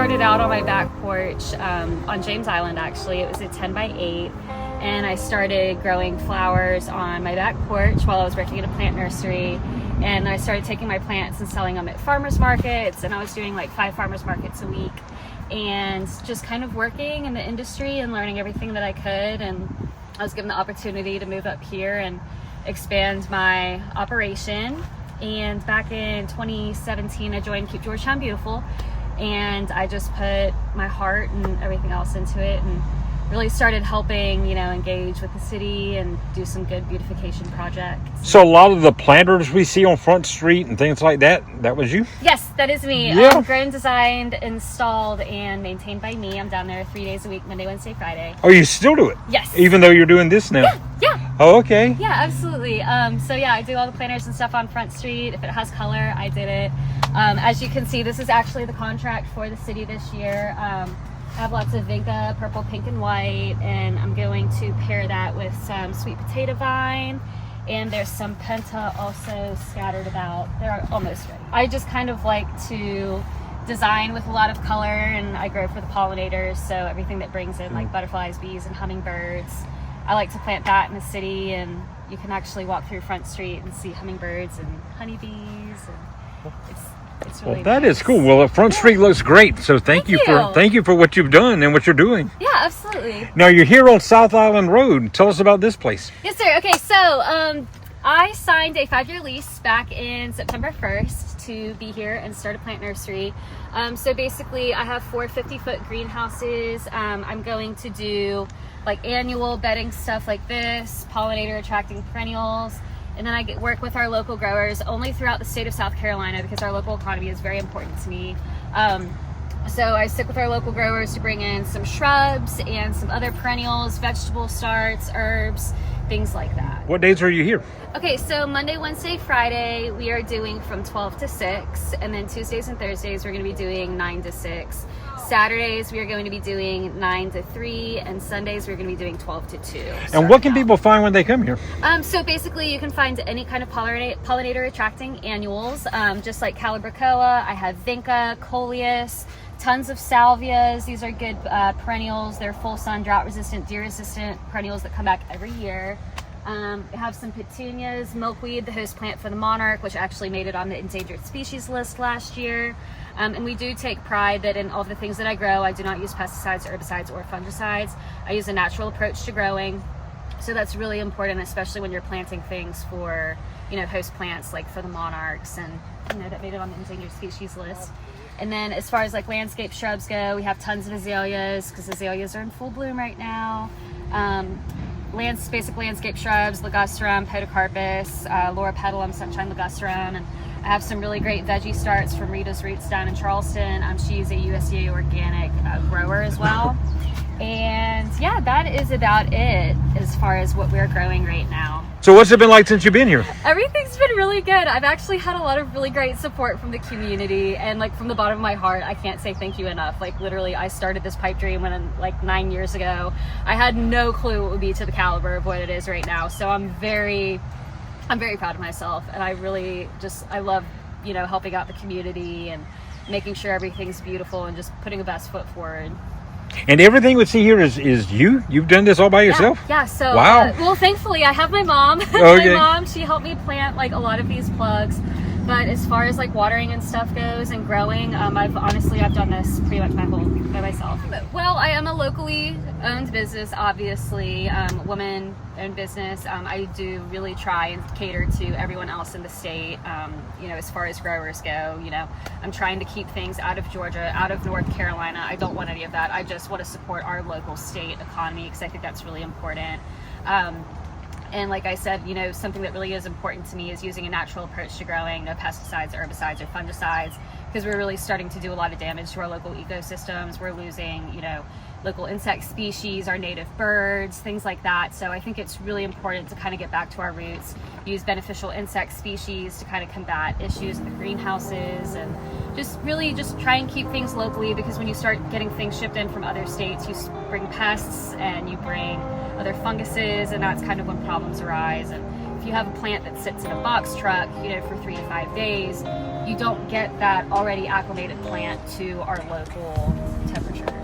started out on my back porch on James Island, actually. It was a 10 by 8. And I started growing flowers on my back porch while I was working at a plant nursery. And I started taking my plants and selling them at farmers markets. And I was doing like 5 farmers markets a week. And just kind of working in the industry and learning everything that I could. And I was given the opportunity to move up here and expand my operation. And back in 2017, I joined Keep Georgetown Beautiful. And I just put my heart and everything else into it, and really started helping, engage with the city and do some good beautification projects. So a lot of the planters we see on Front Street and things like that was you? Yes, that is me. Yeah. Grown, designed, installed, and maintained by me. I'm down there 3 days a week, Monday, Wednesday, Friday. Oh, you still do it? Yes. Even though you're doing this now? Yeah. Oh, okay. Yeah, absolutely. I do all the planters and stuff on Front Street. If it has color, I did it. As you can see, this is actually the contract for the city this year. I have lots of vinca, purple, pink, and white, and I'm going to pair that with some sweet potato vine, and there's some penta also scattered about. They're almost ready. I just kind of like to design with a lot of color, and I grow for the pollinators, so everything that brings in like butterflies, bees, and hummingbirds. I like to plant that in the city, and you can actually walk through Front Street and see hummingbirds and honeybees, and it's really that nice. is cool. Well, Front Street looks great. So thank you for what you've done and what you're doing. Yeah, absolutely. Now you're here on South Island Road. Tell us about this place. Yes, sir. Okay, so I signed a 5-year lease back in September 1st to be here and start a plant nursery. So basically, I have 4 50-foot greenhouses. I'm going to do like annual bedding stuff like this, pollinator attracting perennials. And then I work with our local growers only throughout the state of South Carolina because our local economy is very important to me. So I stick with our local growers to bring in some shrubs and some other perennials, vegetable starts, herbs, things like that. What days are you here? Okay, so Monday, Wednesday, Friday, we are doing from 12 to 6. And then Tuesdays and Thursdays, we're going to be doing 9 to 6. Saturdays, we are going to be doing 9 to 3. And Sundays, we're going to be doing 12 to 2. And what can people find when they come here? So basically, you can find any kind of pollinator attracting annuals, just like Calibrachoa. I have Vinca, Coleus, tons of salvias. These are good perennials. They're full sun, drought resistant, deer resistant perennials that come back every year. We have some petunias, milkweed, the host plant for the monarch, which actually made it on the endangered species list last year. And we do take pride that in all the things that I grow, I do not use pesticides, herbicides, or fungicides. I use a natural approach to growing. So that's really important, especially when you're planting things for, host plants like for the monarchs and, that made it on the endangered species list. And then as far as like landscape shrubs go, we have tons of azaleas because azaleas are in full bloom right now. Basic landscape shrubs, ligustrum, podocarpus, Laura petalum, sunshine ligustrum, and I have some really great veggie starts from Rita's Roots down in Charleston. She's a USDA organic grower as well. And yeah, that is about it as far as what we're growing right now. So what's it been like since you've been here? Everything's been really good. I've actually had a lot of really great support from the community, and like from the bottom of my heart, I can't say thank you enough. Like literally, I started this pipe dream when 9 years ago. I had no clue what would be to the caliber of what it is right now. So I'm very proud of myself, and I really I love, helping out the community and making sure everything's beautiful and just putting the best foot forward. And everything we see here is you? You've done this all by yourself? Yeah. So, wow. Well, thankfully, I have my mom. Okay. My mom, she helped me plant like a lot of these plugs. But as far as like watering and stuff goes and growing, I've done this pretty much by myself. Well, I am a locally owned business, obviously, woman-owned business. I do really try and cater to everyone else in the state. As far as growers go, I'm trying to keep things out of Georgia, out of North Carolina. I don't want any of that. I just want to support our local state economy because I think that's really important. And like I said, something that really is important to me is using a natural approach to growing, no pesticides, herbicides, or fungicides, because we're really starting to do a lot of damage to our local ecosystems. We're losing, local insect species, our native birds, things like that. So I think it's really important to kind of get back to our roots, use beneficial insect species to kind of combat issues in the greenhouses, and just try and keep things locally, because when you start getting things shipped in from other states, you bring pests and you bring other funguses, and that's kind of when problems arise. And if you have a plant that sits in a box truck, you know, for 3 to 5 days, you don't get that already acclimated plant to our local temperature.